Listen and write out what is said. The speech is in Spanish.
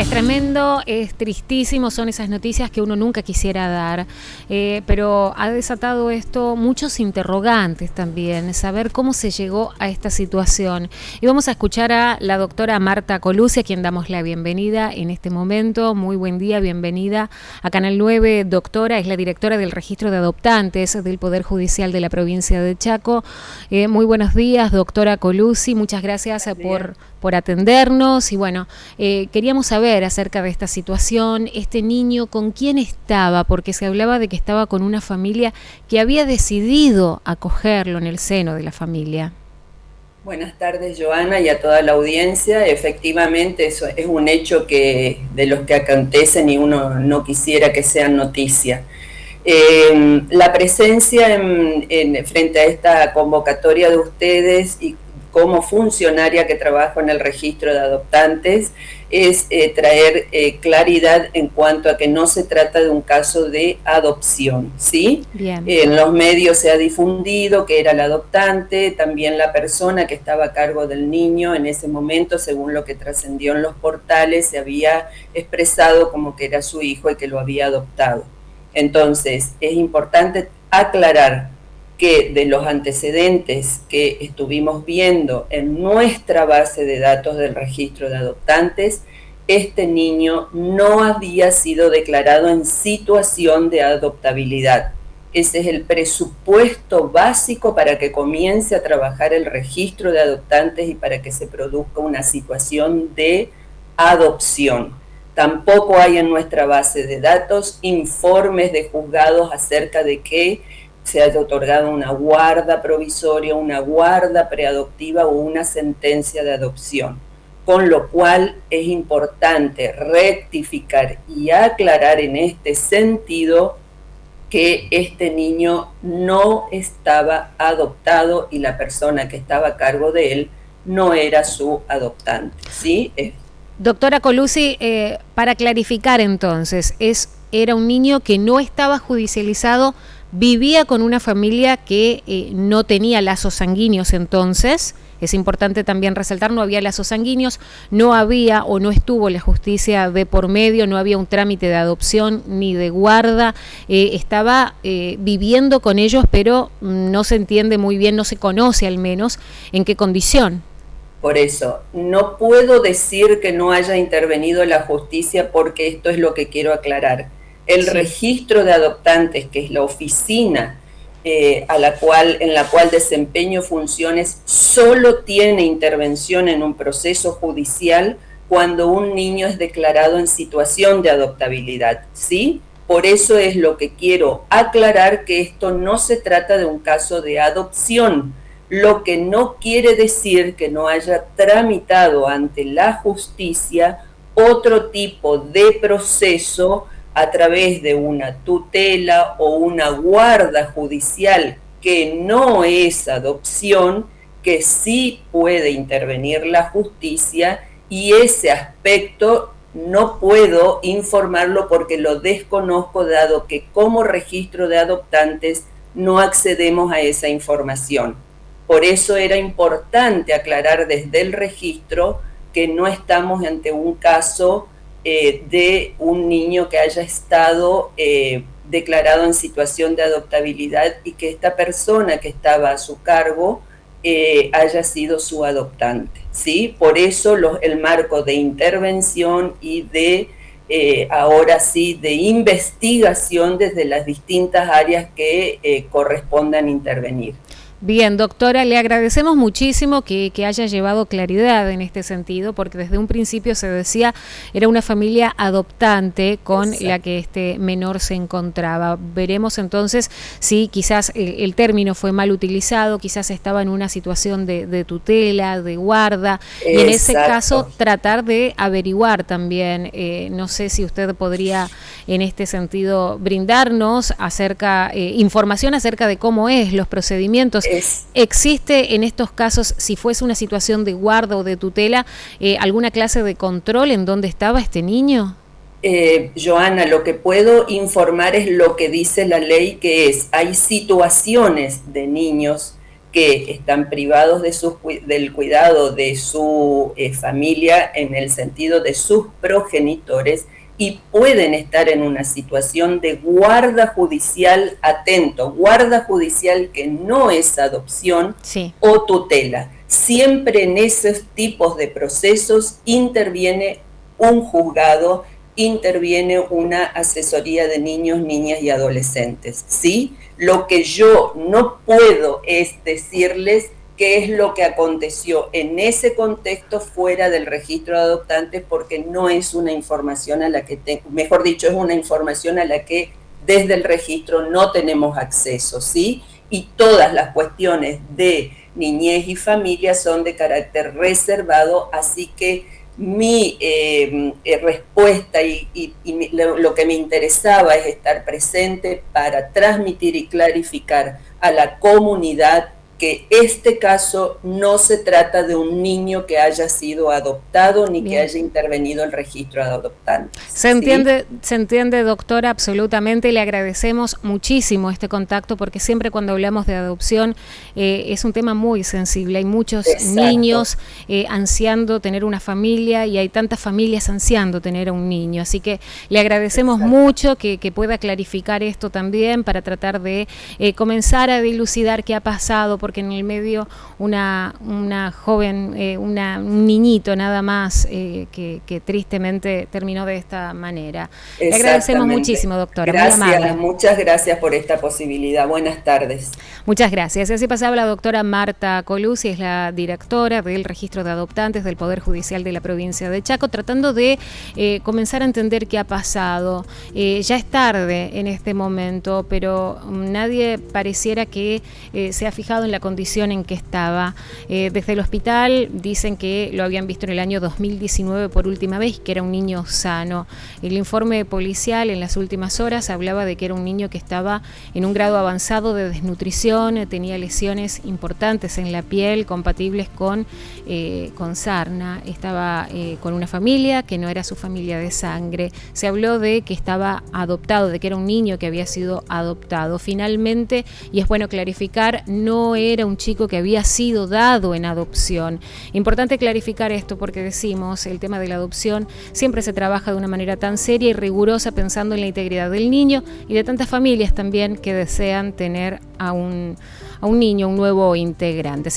Es tremendo, es tristísimo, son esas noticias que uno nunca quisiera dar, pero ha desatado esto muchos interrogantes también, saber cómo se llegó a esta situación. Y vamos a escuchar a la doctora Marta Colucci, a quien damos la bienvenida en este momento. Muy buen día, bienvenida a Canal 9, doctora, es la directora del Registro de Adoptantes del Poder Judicial de la provincia de Chaco. Muy buenos días, doctora Colucci, muchas gracias por atendernos. Y bueno, queríamos saber acerca de esta situación, este niño, ¿con quién estaba? Porque se hablaba de que estaba con una familia que había decidido acogerlo en el seno de la familia. Buenas tardes, Joana, y a toda la audiencia. Efectivamente, eso es un hecho que de los que acontecen y uno no quisiera que sean noticia. La presencia frente a esta convocatoria de ustedes y como funcionaria que trabajo en el registro de adoptantes es traer claridad en cuanto a que no se trata de un caso de adopción, ¿sí? Bien. En los medios se ha difundido que era el adoptante, también la persona que estaba a cargo del niño en ese momento, según lo que trascendió en los portales, se había expresado como que era su hijo y que lo había adoptado. Entonces, es importante aclarar que de los antecedentes que estuvimos viendo en nuestra base de datos del registro de adoptantes, este niño no había sido declarado en situación de adoptabilidad. Ese es el presupuesto básico para que comience a trabajar el registro de adoptantes y para que se produzca una situación de adopción. Tampoco hay en nuestra base de datos informes de juzgados acerca de que se haya otorgado una guarda provisoria, una guarda preadoptiva o una sentencia de adopción. Con lo cual es importante rectificar y aclarar en este sentido que este niño no estaba adoptado y la persona que estaba a cargo de él no era su adoptante, ¿sí? Doctora Colucci, para clarificar entonces, era un niño que no estaba judicializado, vivía con una familia que no tenía lazos sanguíneos entonces. Es importante también resaltar, no había lazos sanguíneos, no había o no estuvo la justicia de por medio, no había un trámite de adopción ni de guarda, estaba viviendo con ellos, pero no se entiende muy bien, no se conoce al menos en qué condición. Por eso, no puedo decir que no haya intervenido la justicia porque esto es lo que quiero aclarar. El registro de adoptantes, que es la oficina en la cual desempeño funciones, solo tiene intervención en un proceso judicial cuando un niño es declarado en situación de adoptabilidad, ¿sí? Por eso es lo que quiero aclarar, que esto no se trata de un caso de adopción, lo que no quiere decir que no haya tramitado ante la justicia otro tipo de proceso a través de una tutela o una guarda judicial que no es adopción, que sí puede intervenir la justicia, y ese aspecto no puedo informarlo porque lo desconozco, dado que como registro de adoptantes no accedemos a esa información. Por eso era importante aclarar desde el registro que no estamos ante un caso de un niño que haya estado declarado en situación de adoptabilidad y que esta persona que estaba a su cargo haya sido su adoptante, ¿sí? Por eso el marco de intervención y de ahora sí de investigación desde las distintas áreas que correspondan intervenir. Bien, doctora, le agradecemos muchísimo que haya llevado claridad en este sentido, porque desde un principio se decía era una familia adoptante con la que este menor se encontraba. Veremos entonces si quizás el término fue mal utilizado, quizás estaba en una situación de tutela, de guarda, y en ese caso tratar de averiguar también. No sé si usted podría en este sentido brindarnos información acerca de cómo es los procedimientos. ¿Existe en estos casos, si fuese una situación de guarda o de tutela, alguna clase de control en dónde estaba este niño? Joana, lo que puedo informar es lo que dice la ley, que hay situaciones de niños que están privados de del cuidado de su familia en el sentido de sus progenitores y pueden estar en una situación de guarda judicial, atento, guarda judicial que no es adopción o tutela. Siempre en esos tipos de procesos interviene un juzgado, interviene una asesoría de niños, niñas y adolescentes, ¿sí? Lo que yo no puedo es decirles qué es lo que aconteció en ese contexto fuera del registro de adoptantes, porque no es una información a la que, mejor dicho, es una información a la que desde el registro no tenemos acceso, ¿sí? Y todas las cuestiones de niñez y familia son de carácter reservado, así que mi respuesta y lo que me interesaba es estar presente para transmitir y clarificar a la comunidad que este caso no se trata de un niño que haya sido adoptado ni que haya intervenido el registro de adoptantes. Se entiende, doctora, absolutamente. Le agradecemos muchísimo este contacto porque siempre cuando hablamos de adopción es un tema muy sensible. Hay muchos niños ansiando tener una familia y hay tantas familias ansiando tener a un niño. Así que le agradecemos mucho que pueda clarificar esto también para tratar de comenzar a dilucidar qué ha pasado, porque en el medio una joven, un niñito nada más que tristemente terminó de esta manera. Le agradecemos muchísimo, doctora. Gracias, muchas gracias por esta posibilidad. Buenas tardes. Muchas gracias. Así pasaba la doctora Marta Colucci, es la directora del Registro de Adoptantes del Poder Judicial de la provincia de Chaco, tratando de comenzar a entender qué ha pasado. Ya es tarde en este momento, pero nadie pareciera que se ha fijado en la condición en que estaba. Desde el hospital dicen que lo habían visto en el año 2019 por última vez, que era un niño sano. El informe policial en las últimas horas hablaba de que era un niño que estaba en un grado avanzado de desnutrición, tenía lesiones importantes en la piel compatibles con sarna, estaba con una familia que no era su familia de sangre. Se habló de que estaba adoptado, de que era un niño que había sido adoptado. Finalmente, y es bueno clarificar, no era un chico que había sido dado en adopción. Importante clarificar esto porque decimos, el tema de la adopción siempre se trabaja de una manera tan seria y rigurosa pensando en la integridad del niño y de tantas familias también que desean tener a un niño, un nuevo integrante.